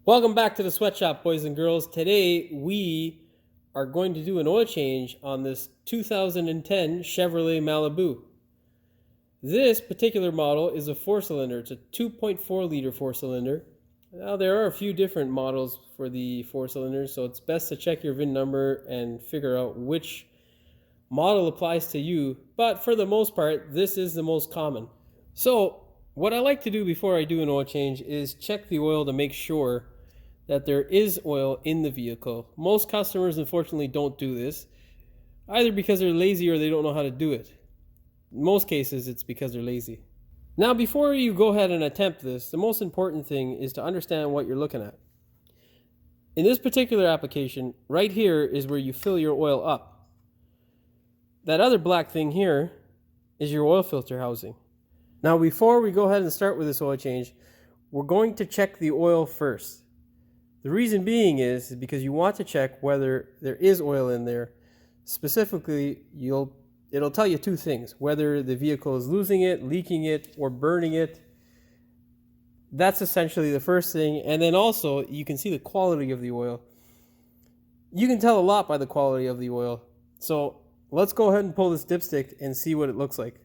Welcome back to the sweatshop, boys and girls. Today we are going to do an oil change on this 2010 Chevrolet Malibu. This particular model is a 4-cylinder. It's a 2.4 liter 4-cylinder. Now there are a few different models for the 4-cylinders, so it's best to check your VIN number and figure out which model applies to you. But for the most part, this is the most common. So what I like to do before I do an oil change is check the oil to make sure that there is oil in the vehicle. Most customers unfortunately don't do this, either because they're lazy or they don't know how to do it. In most cases it's because they're lazy. Now before you go ahead and attempt this, the most important thing is to understand what you're looking at. In this particular application, right here is where you fill your oil up. That other black thing here is your oil filter housing. Now before we go ahead and start with this oil change, we're going to check the oil first. The reason being is because you want to check whether there is oil in there. Specifically, it'll tell you two things: whether the vehicle is losing it, leaking it, or burning it. That's essentially the first thing. And then also you can see the quality of the oil. You can tell a lot by the quality of the oil. So let's go ahead and pull this dipstick and see what it looks like.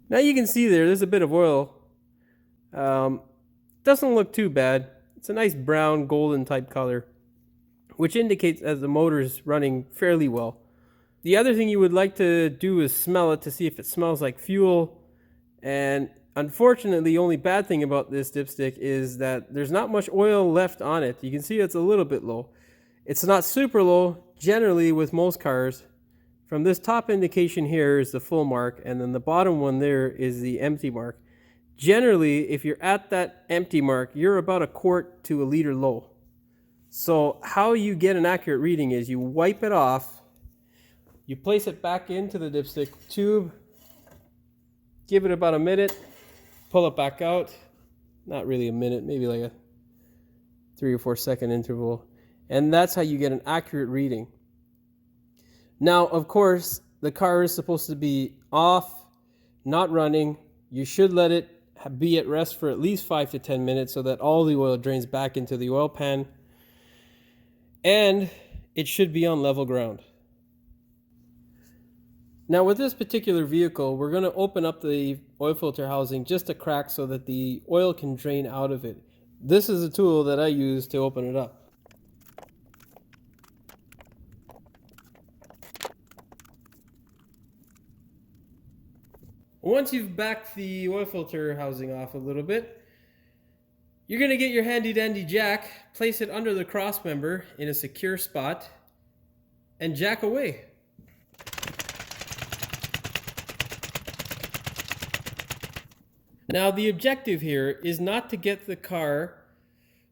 Now you can see there's a bit of oil. Doesn't look too bad. It's a nice brown golden type color, which indicates as the motor is running fairly well. The other thing you would like to do is smell it to see if it smells like fuel. And unfortunately, the only bad thing about this dipstick is that there's not much oil left on it. You can see it's a little bit low. It's not super low generally with most cars. From this top indication here is the full mark, and then the bottom one there is the empty mark. Generally, if you're at that empty mark, you're about a quart to a liter low. So how you get an accurate reading is you wipe it off, you place it back into the dipstick tube, give it about a minute, pull it back out. Not really a minute, maybe like a 3 or 4 second interval. And that's how you get an accurate reading. Now, of course, the car is supposed to be off, not running. You should let it be at rest for at least 5 to 10 minutes so that all the oil drains back into the oil pan. And it should be on level ground. Now with this particular vehicle, we're going to open up the oil filter housing just a crack so that the oil can drain out of it. This is a tool that I use to open it up. Once you've backed the oil filter housing off a little bit, you're going to get your handy dandy jack, place it under the cross member in a secure spot, and jack away. Now the objective here is not to get the car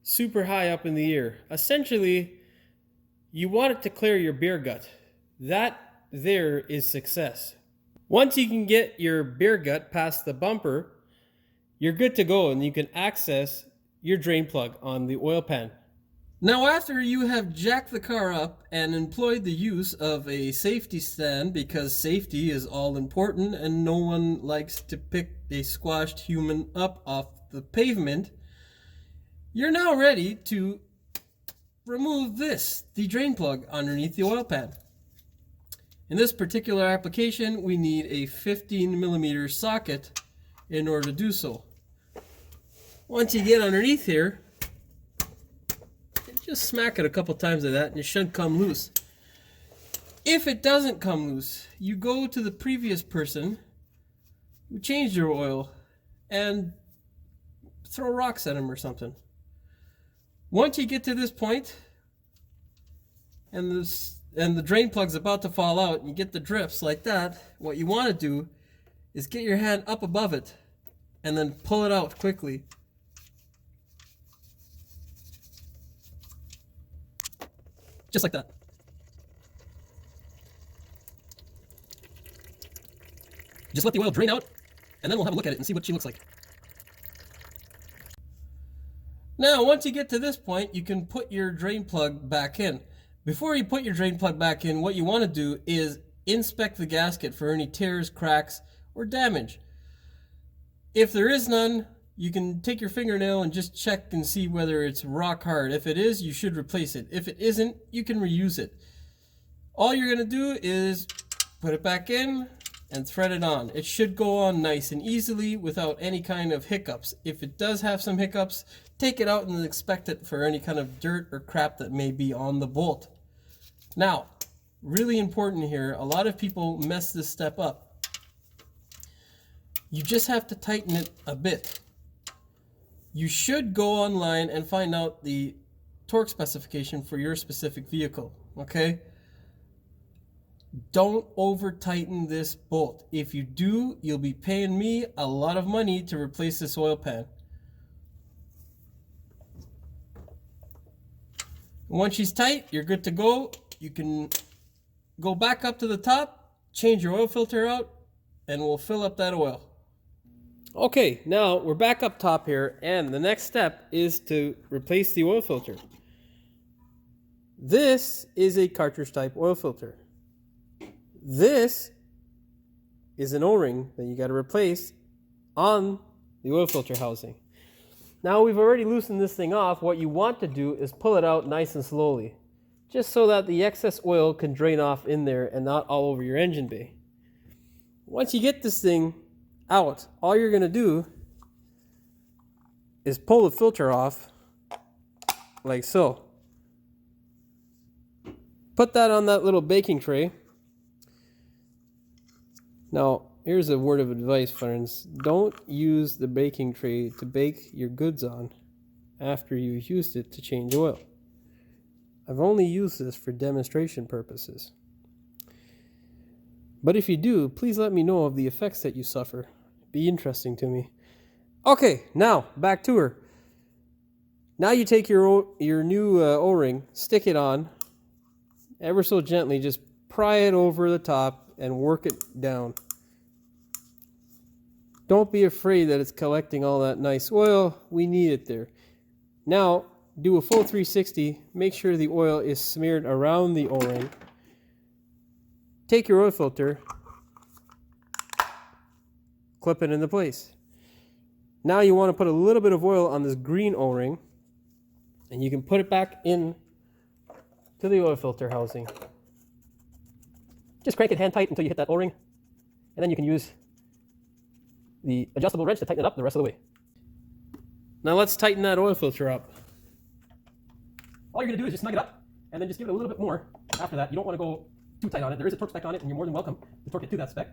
super high up in the air. Essentially, you want it to clear your beer gut. That there is success. Once you can get your beer gut past the bumper, you're good to go and you can access your drain plug on the oil pan. Now after you have jacked the car up and employed the use of a safety stand, because safety is all important and no one likes to pick a squashed human up off the pavement, you're now ready to remove the drain plug underneath the oil pan. In this particular application, we need a 15mm socket in order to do so. Once you get underneath here, just smack it a couple times like that and it should come loose. If it doesn't come loose, you go to the previous person who changed your oil and throw rocks at him or something. Once you get to this point and the drain plug's about to fall out and you get the drips like that, what you want to do is get your hand up above it and then pull it out quickly. Just like that. Just let the oil drain out and then we'll have a look at it and see what she looks like. Now once you get to this point, you can put your drain plug back in. Before you put your drain plug back in, what you want to do is inspect the gasket for any tears, cracks, or damage. If there is none, you can take your fingernail and just check and see whether it's rock hard. If it is, you should replace it. If it isn't, you can reuse it. All you're going to do is put it back in and thread it on. It should go on nice and easily without any kind of hiccups. If it does have some hiccups, take it out and inspect it for any kind of dirt or crap that may be on the bolt. Now, really important here, a lot of people mess this step up. You just have to tighten it a bit. You should go online and find out the torque specification for your specific vehicle, okay? Don't over tighten this bolt. If you do, you'll be paying me a lot of money to replace this oil pan. Once she's tight, you're good to go. You can go back up to the top, change your oil filter out, and we'll fill up that oil. Okay, now we're back up top here, and the next step is to replace the oil filter. This is a cartridge type oil filter. This is an O-ring that you got to replace on the oil filter housing. Now we've already loosened this thing off. What you want to do is pull it out nice and slowly, just so that the excess oil can drain off in there and not all over your engine bay. Once you get this thing out, all you're going to do is pull the filter off like so. Put that on that little baking tray. Now, here's a word of advice, friends. Don't use the baking tray to bake your goods on after you've used it to change oil. I've only used this for demonstration purposes. But if you do, please let me know of the effects that you suffer. It'd be interesting to me. Okay, now back to her. Now you take your new O-ring, stick it on, ever so gently, just pry it over the top and work it down. Don't be afraid that it's collecting all that nice oil. We need it there. Now, do a full 360. Make sure the oil is smeared around the O-ring. Take your oil filter, clip it into place. Now you want to put a little bit of oil on this green O-ring, and you can put it back in to the oil filter housing. Just crank it hand tight until you hit that O-ring, and then you can use the adjustable wrench to tighten it up the rest of the way. Now let's tighten that oil filter up. All you're going to do is just snug it up, and then just give it a little bit more after that. You don't want to go too tight on it. There is a torque spec on it, and you're more than welcome to torque it to that spec.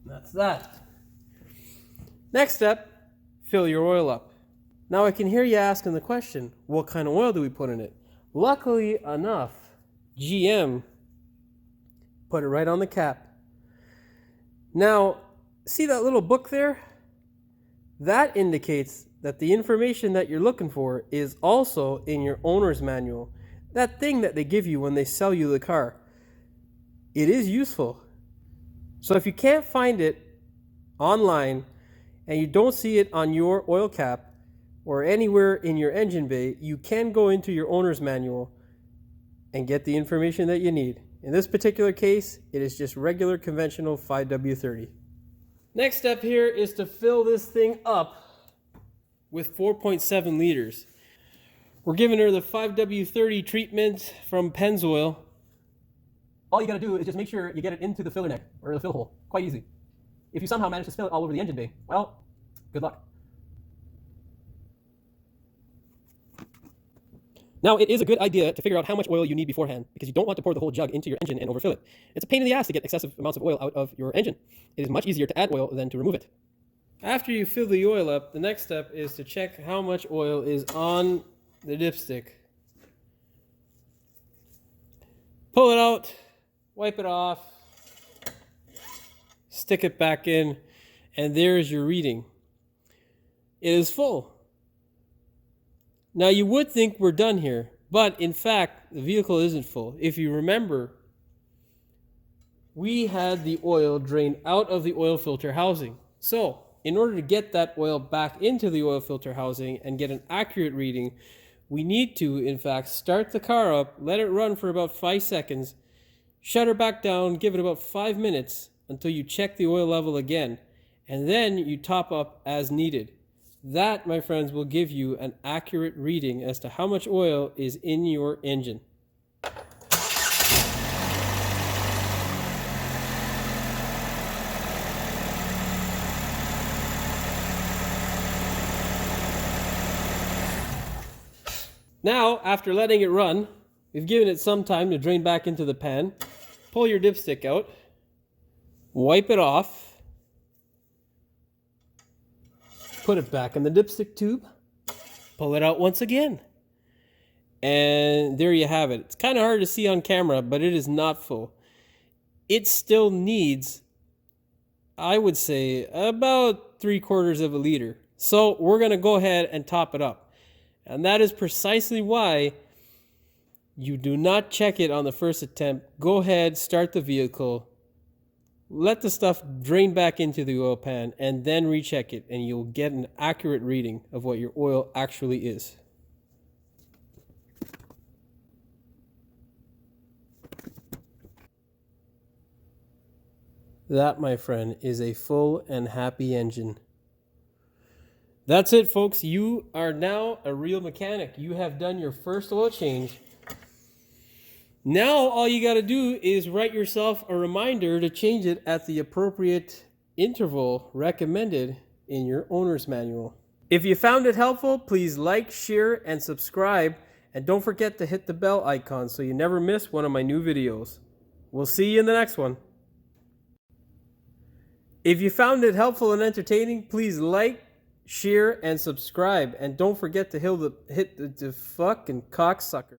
That's that. Next step, fill your oil up. Now I can hear you asking the question, what kind of oil do we put in it? Luckily enough, GM put it right on the cap. Now, see that little book there? That indicates that the information that you're looking for is also in your owner's manual. That thing that they give you when they sell you the car. It is useful. So if you can't find it online and you don't see it on your oil cap or anywhere in your engine bay, you can go into your owner's manual and get the information that you need. In this particular case, it is just regular conventional 5W30. Next step here is to fill this thing up with 4.7 liters. We're giving her the 5W30 treatment from Pennzoil. All you gotta do is just make sure you get it into the filler neck, or the fill hole. Quite easy. If you somehow manage to spill it all over the engine bay, well, good luck. Now, it is a good idea to figure out how much oil you need beforehand, because you don't want to pour the whole jug into your engine and overfill it. It's a pain in the ass to get excessive amounts of oil out of your engine. It is much easier to add oil than to remove it. After you fill the oil up, the next step is to check how much oil is on the dipstick. Pull it out, wipe it off, stick it back in, and there's your reading. It is full. Now you would think we're done here, but in fact, the vehicle isn't full. If you remember, we had the oil drain out of the oil filter housing. So, in order to get that oil back into the oil filter housing and get an accurate reading, we need to, in fact, start the car up, let it run for about 5 seconds, shut her back down, give it about 5 minutes until you check the oil level again, and then you top up as needed. That, my friends, will give you an accurate reading as to how much oil is in your engine. Now, after letting it run, we've given it some time to drain back into the pan. Pull your dipstick out, wipe it off, put it back in the dipstick tube, pull it out once again. And there you have it. It's kind of hard to see on camera, but it is not full. It still needs, I would say, about 3/4 of a liter. So we're going to go ahead and top it up. And that is precisely why you do not check it on the first attempt. Go ahead, start the vehicle, let the stuff drain back into the oil pan, and then recheck it, and you'll get an accurate reading of what your oil actually is. That, my friend, is a full and happy engine. That's it, folks. You are now a real mechanic. You have done your first oil change. Now all you got to do is write yourself a reminder to change it at the appropriate interval recommended in your owner's manual. If you found it helpful, please like, share, and subscribe. And don't forget to hit the bell icon so you never miss one of my new videos. We'll see you in the next one. If you found it helpful and entertaining, please like, share, and subscribe. And don't forget to hit the fucking cocksucker.